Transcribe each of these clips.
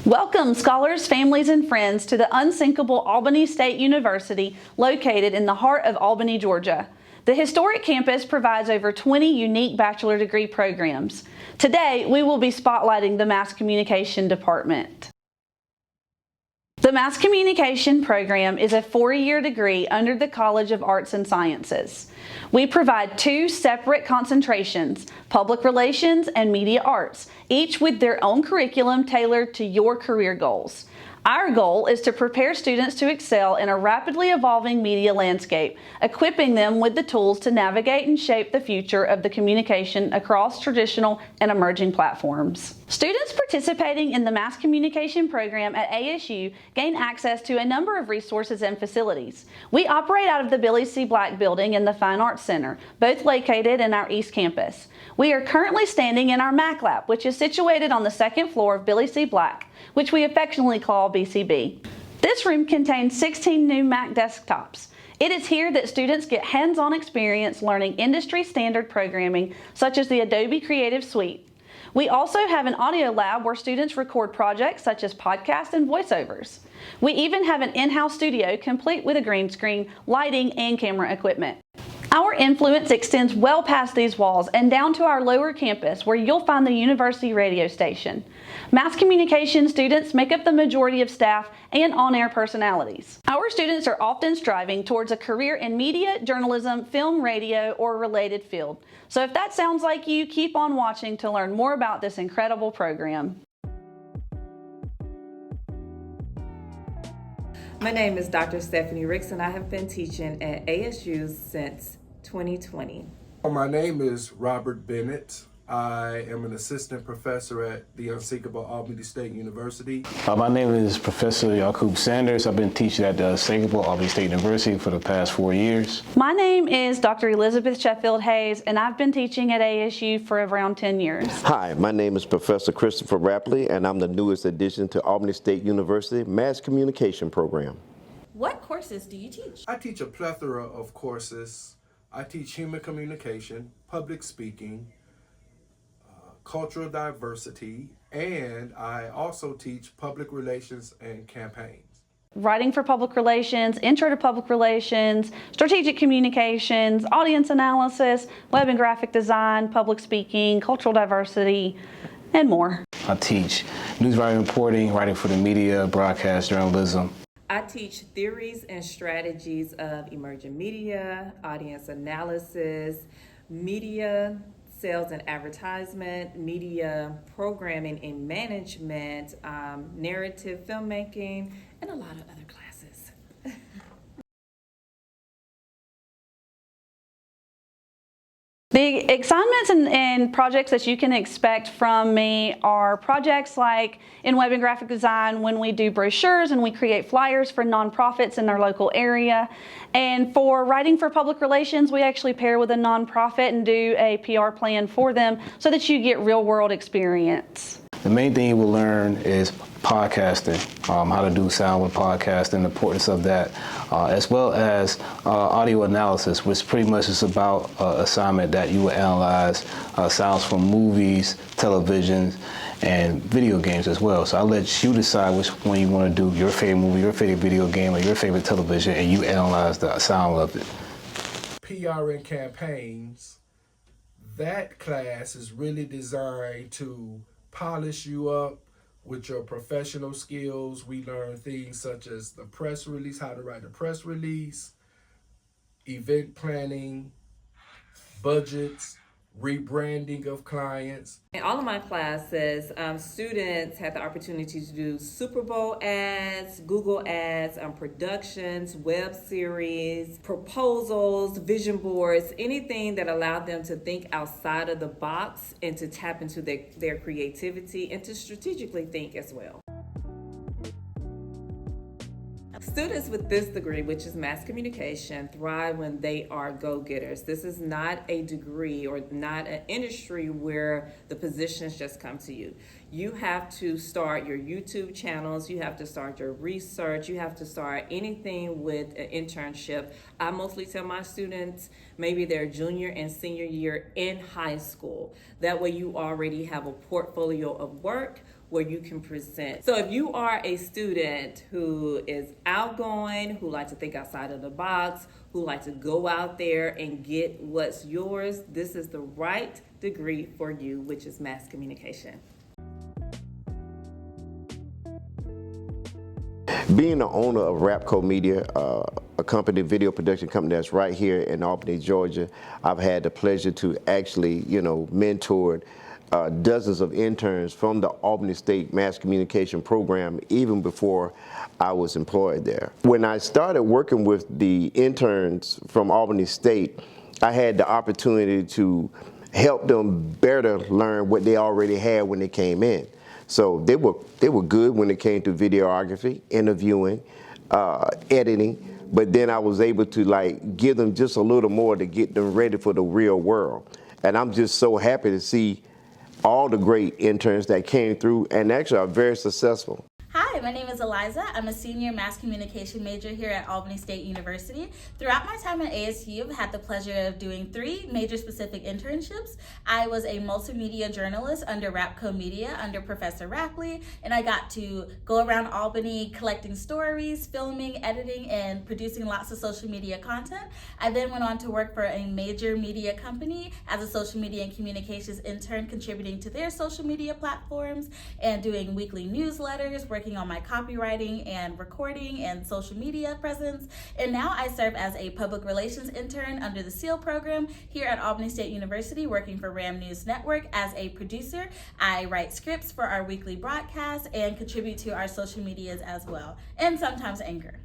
Welcome, scholars, families, and friends to the unsinkable Albany State University located in the heart of Albany, Georgia. The historic campus provides over 20 unique bachelor degree programs. Today, we will be spotlighting the Mass Communication Department. The Mass Communication program is a 4-year degree under the College of Arts and Sciences. We provide 2 separate concentrations, Public Relations and Media Arts, each with their own curriculum tailored to your career goals. Our goal is to prepare students to excel in a rapidly evolving media landscape, equipping them with the tools to navigate and shape the future of the communication across traditional and emerging platforms. Students participating in the Mass Communication program at ASU gain access to a number of resources and facilities. We operate out of the Billy C. Black Building and the Fine Arts Center, both located in our East Campus. We are currently standing in our Mac Lab, which is situated on the 2nd floor of Billy C. Black, which we affectionately call BCB. This room contains 16 new Mac desktops. It is here that students get hands-on experience learning industry-standard programming such as the Adobe Creative Suite. We also have an audio lab where students record projects such as podcasts and voiceovers. We even have an in-house studio complete with a green screen, lighting, and camera equipment. Our influence extends well past these walls and down to our lower campus where you'll find the university radio station. Mass communication students make up the majority of staff and on-air personalities. Our students are often striving towards a career in media, journalism, film, radio, or related field. So if that sounds like you, keep on watching to learn more about this incredible program. My name is Dr. Stephanie Ricks, and I have been teaching at ASU since 2020. My name is Robert Bennett. I am an assistant professor at the unsinkable Albany State University. My name is Professor Yakub Sanders. I've been teaching at the unsinkable Albany State University for the past 4 years. My name is Dr. Elizabeth Sheffield Hayes, and I've been teaching at ASU for around 10 years. Hi, my name is Professor Christopher Rapley, and I'm the newest addition to Albany State University Mass Communication Program. What courses do you teach? I teach a plethora of courses. I teach human communication, public speaking, cultural diversity, and I also teach public relations and campaigns. Writing for public relations, intro to public relations, strategic communications, audience analysis, web and graphic design, public speaking, cultural diversity, and more. I teach news writing, reporting, writing for the media, broadcast journalism. I teach theories and strategies of emerging media, audience analysis, media sales and advertisement, media programming and management, narrative filmmaking, and a lot of other classes. The assignments and projects that you can expect from me are projects like in web and graphic design when we do brochures and we create flyers for nonprofits in our local area. And for writing for public relations, we actually pair with a nonprofit and do a PR plan for them so that you get real world experience. The main thing you will learn is podcasting, how to do sound with podcasting, the importance of that, as well as audio analysis, which pretty much is about assignment that you will analyze sounds from movies, television, and video games as well. So I'll let you decide which one you want to do, your favorite movie, your favorite video game, or your favorite television, and you analyze the sound of it. PR and campaigns, that class is really designed to polish you up with your professional skills. We learn things such as the press release, how to write a press release, event planning, budgets, rebranding of clients. In all of my classes, students had the opportunity to do Super Bowl ads, Google ads, productions, web series, proposals, vision boards, anything that allowed them to think outside of the box and to tap into their creativity and to strategically think as well. Students with this degree, which is mass communication, thrive when they are go-getters. This is not a degree or not an industry where the positions just come to you. You have to start your YouTube channels, you have to start your research, you have to start anything with an internship. I mostly tell my students maybe their junior and senior year in high school. That way you already have a portfolio of work where you can present. So if you are a student who is outgoing, who likes to think outside of the box, who likes to go out there and get what's yours, this is the right degree for you, which is mass communication. Being the owner of Rapco Media, a company, video production company that's right here in Albany, Georgia, I've had the pleasure to actually, mentor dozens of interns from the Albany State Mass Communication Program even before I was employed there. When I started working with the interns from Albany State, I had the opportunity to help them better learn what they already had when they came in. So they were good when it came to videography, interviewing, editing, but then I was able to give them just a little more to get them ready for the real world. And I'm just so happy to see all the great interns that came through and actually are very successful. Hi, my name is Eliza. I'm a senior mass communication major here at Albany State University. Throughout my time at ASU, I've had the pleasure of doing 3 major specific internships. I was a multimedia journalist under Rapco Media under Professor Rapley, and I got to go around Albany collecting stories, filming, editing, and producing lots of social media content. I then went on to work for a major media company as a social media and communications intern, contributing to their social media platforms and doing weekly newsletters, working on my copywriting and recording and social media presence. And now I serve as a public relations intern under the SEAL program here at Albany State University, working for RAM News Network as a producer. I write scripts for our weekly broadcasts and contribute to our social medias as well, and sometimes anchor.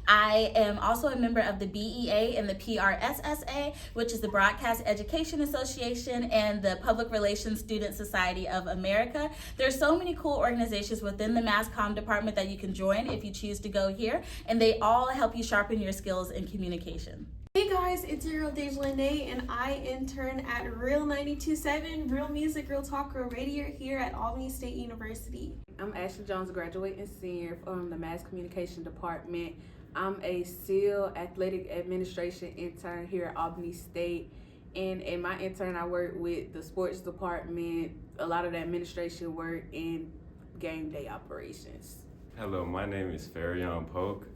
I am also a member of the BEA and the PRSSA, which is the Broadcast Education Association and the Public Relations Student Society of America. There's so many cool organizations within the Mass Comm department that you can join if you choose to go here, and they all help you sharpen your skills in communication. Hey guys, it's your girl Deja Lene, and I intern at Real 92.7, Real Music, Real Talk, Real Radio here at Albany State University. I'm Ashley Jones, graduating senior from the Mass Communication Department. I'm a SEAL Athletic Administration intern here at Albany State. And in my intern, I work with the sports department, a lot of the administration work, and game day operations. Hello, my name is Farion Polk.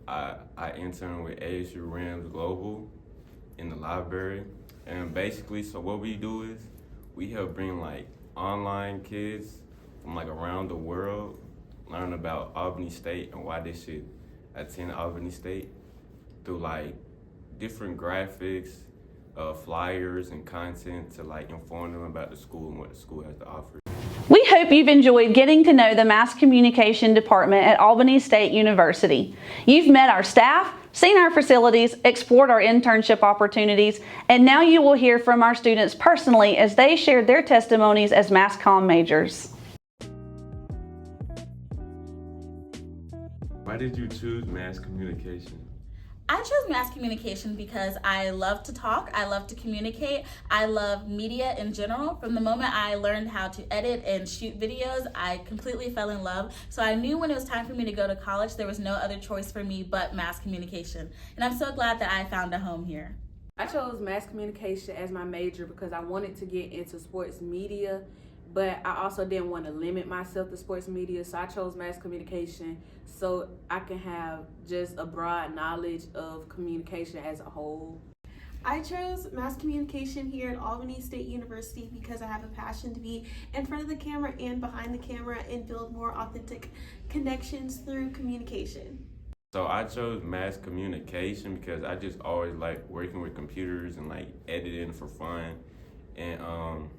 I intern with ASU Rams Global in the library. And basically, so what we do is we help bring online kids from around the world learn about Albany State and why they should attend Albany State through different graphics, flyers and content to inform them about the school and what the school has to offer. We hope you've enjoyed getting to know the Mass Communication Department at Albany State University. You've met our staff, seen our facilities, explored our internship opportunities, and now you will hear from our students personally as they shared their testimonies as Mass Comm majors. Why did you choose mass communication? I chose mass communication because I love to talk, I love to communicate, I love media in general. From the moment I learned how to edit and shoot videos, I completely fell in love. So I knew when it was time for me to go to college, there was no other choice for me but mass communication. And I'm so glad that I found a home here. I chose mass communication as my major because I wanted to get into sports media, but I also didn't want to limit myself to sports media, so I chose mass communication so I can have just a broad knowledge of communication as a whole. I chose mass communication here at Albany State University because I have a passion to be in front of the camera and behind the camera and build more authentic connections through communication. So I chose mass communication because I just always like working with computers and editing for fun and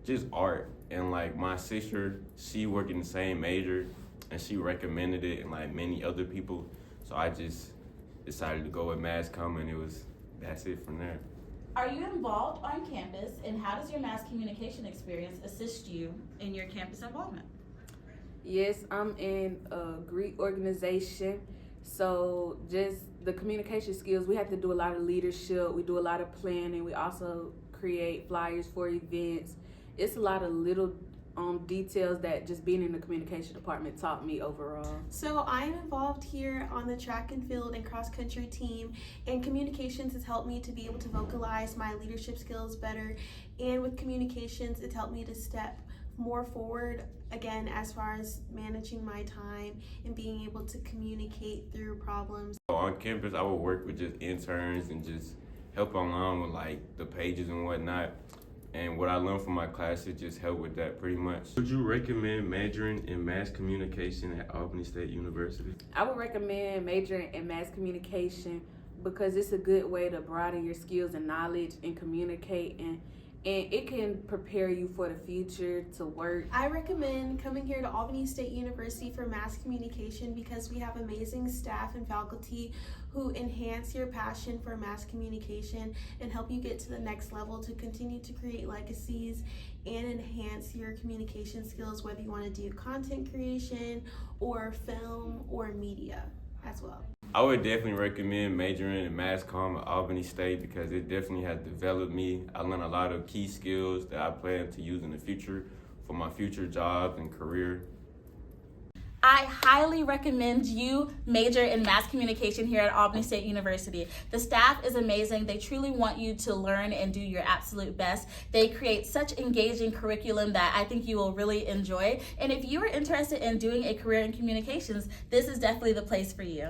just art. And my sister, she worked in the same major and she recommended it and many other people. So I just decided to go with mass comm and that's it from there. Are you involved on campus, and how does your mass communication experience assist you in your campus involvement? Yes, I'm in a Greek organization. So just the communication skills, we have to do a lot of leadership. We do a lot of planning. We also create flyers for events. It's a lot of little details that just being in the communication department taught me overall. So I'm involved here on the track and field and cross country team, and communications has helped me to be able to vocalize my leadership skills better. And with communications, it's helped me to step more forward, again, as far as managing my time and being able to communicate through problems. On campus, I would work with just interns and just help along with like the pages and whatnot. And what I learned from my classes just helped with that pretty much. Would you recommend majoring in mass communication at Albany State University? I would recommend majoring in mass communication because it's a good way to broaden your skills and knowledge and communicate, and it can prepare you for the future to work. I recommend coming here to Albany State University for mass communication because we have amazing staff and faculty who enhance your passion for mass communication and help you get to the next level to continue to create legacies and enhance your communication skills, whether you want to do content creation or film or media as well. I would definitely recommend majoring in mass comm at Albany State because it definitely has developed me. I learned a lot of key skills that I plan to use in the future for my future job and career. I highly recommend you major in mass communication here at Albany State University. The staff is amazing. They truly want you to learn and do your absolute best. They create such engaging curriculum that I think you will really enjoy. And if you are interested in doing a career in communications, this is definitely the place for you.